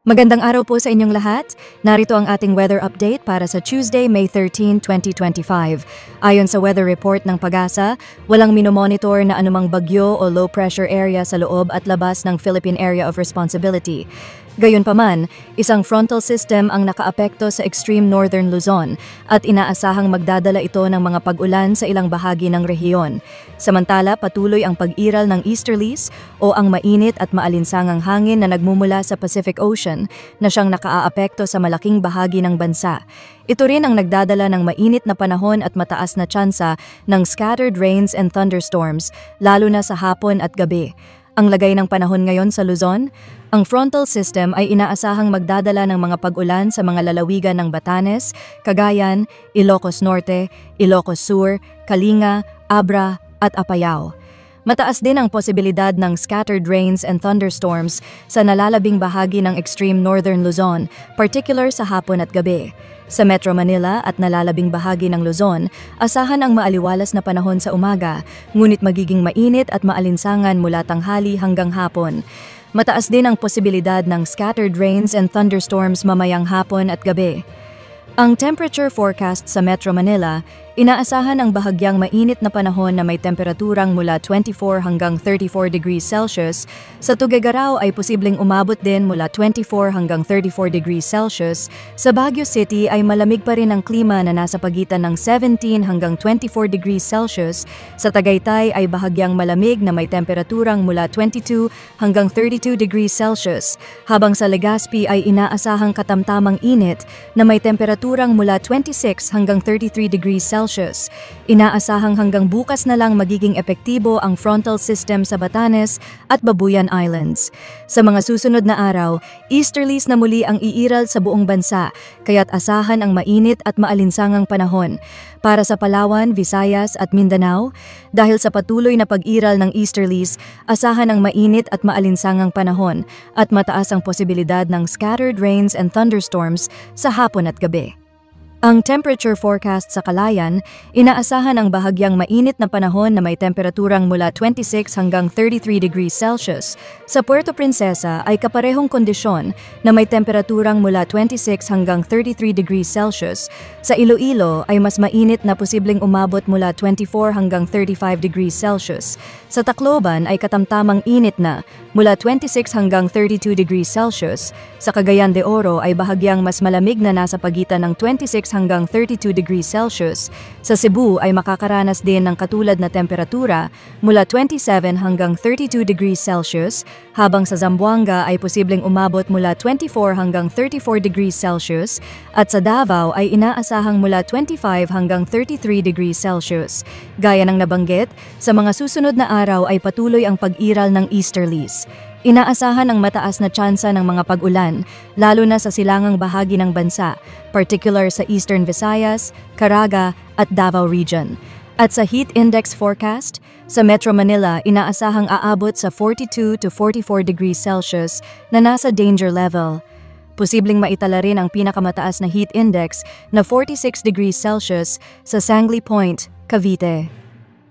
Magandang araw po sa inyong lahat. Narito ang ating weather update para sa Tuesday, May 13, 2025. Ayon sa weather report ng PAGASA, walang minomonitor na anumang bagyo o low pressure area sa loob at labas ng Philippine Area of Responsibility. Gayunpaman, isang frontal system ang nakaapekto sa extreme northern Luzon at inaasahang magdadala ito ng mga pag-ulan sa ilang bahagi ng rehiyon. Samantala, patuloy ang pag-iral ng easterlies o ang mainit at maalinsangang hangin na nagmumula sa Pacific Ocean na siyang nakaaapekto sa malaking bahagi ng bansa. Ito rin ang nagdadala ng mainit na panahon at mataas na tsansa ng scattered rains and thunderstorms, lalo na sa hapon at gabi. Ang lagay ng panahon ngayon sa Luzon, ang frontal system ay inaasahang magdadala ng mga pag-ulan sa mga lalawigan ng Batanes, Cagayan, Ilocos Norte, Ilocos Sur, Kalinga, Abra at Apayao. Mataas din ang posibilidad ng scattered rains and thunderstorms sa nalalabing bahagi ng extreme northern Luzon, particular sa hapon at gabi. Sa Metro Manila at nalalabing bahagi ng Luzon, asahan ang maaliwalas na panahon sa umaga, ngunit magiging mainit at maalinsangan mula tanghali hanggang hapon. Mataas din ang posibilidad ng scattered rains and thunderstorms mamayang hapon at gabi. Ang temperature forecast sa Metro Manila, inaasahan ang bahagyang mainit na panahon na may temperaturang mula 24 hanggang 34 degrees Celsius. Sa Tuguegarao ay posibleng umabot din mula 24 hanggang 34 degrees Celsius. Sa Baguio City ay malamig pa rin ang klima na nasa pagitan ng 17 hanggang 24 degrees Celsius. Sa Tagaytay ay bahagyang malamig na may temperaturang mula 22 hanggang 32 degrees Celsius. Habang sa Legazpi ay inaasahang katamtamang init na may temperaturang mula 26 hanggang 33 degrees Celsius. Inaasahang hanggang bukas na lang magiging epektibo ang frontal system sa Batanes at Babuyan Islands. Sa mga susunod na araw, easterlies na muli ang iiral sa buong bansa, kaya't asahan ang mainit at maalinsangang panahon. Para sa Palawan, Visayas at Mindanao, dahil sa patuloy na pag-iral ng easterlies, asahan ang mainit at maalinsangang panahon at mataas ang posibilidad ng scattered rains and thunderstorms sa hapon at gabi. Ang temperature forecast sa Calayan, inaasahan ang bahagyang mainit na panahon na may temperaturang mula 26 hanggang 33 degrees Celsius. Sa Puerto Princesa ay kaparehong kondisyon na may temperaturang mula 26 hanggang 33 degrees Celsius. Sa Iloilo ay mas mainit na posibleng umabot mula 24 hanggang 35 degrees Celsius. Sa Tacloban ay katamtamang init na mula 26 hanggang 32 degrees Celsius. Sa Cagayan de Oro ay bahagyang mas malamig na nasa pagitan ng 26 hanggang 32 degrees Celsius. Sa Cebu ay makakaranas din ng katulad na temperatura mula 27 hanggang 32 degrees Celsius, habang sa Zamboanga ay posibleng umabot mula 24 hanggang 34 degrees Celsius at sa Davao ay inaasahang mula 25 hanggang 33 degrees Celsius. Gaya ng nabanggit, sa mga susunod na araw ay patuloy ang pag-iral ng easterlies. Inaasahan ang mataas na tsansa ng mga pag-ulan, lalo na sa silangang bahagi ng bansa, particular sa Eastern Visayas, Caraga at Davao Region. At sa heat index forecast, sa Metro Manila inaasahang aabot sa 42 to 44 degrees Celsius na nasa danger level. Posibleng maitala rin ang pinakamataas na heat index na 46 degrees Celsius sa Sangley Point, Cavite.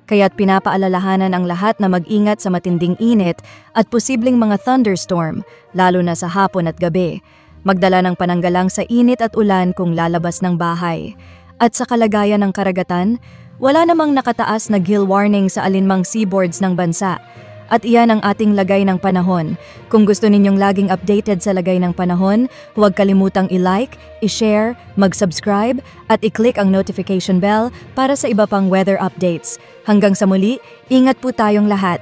Kaya't pinapaalalahanan ang lahat na mag-ingat sa matinding init at posibleng mga thunderstorm, lalo na sa hapon at gabi. Magdala ng pananggalang sa init at ulan kung lalabas ng bahay. At sa kalagayan ng karagatan, wala namang nakataas na gill warning sa alinmang seaboards ng bansa. At iyan ang ating lagay ng panahon. Kung gusto ninyong laging updated sa lagay ng panahon, huwag kalimutang i-like, i-share, mag-subscribe at i-click ang notification bell para sa iba pang weather updates. Hanggang sa muli, ingat po tayong lahat.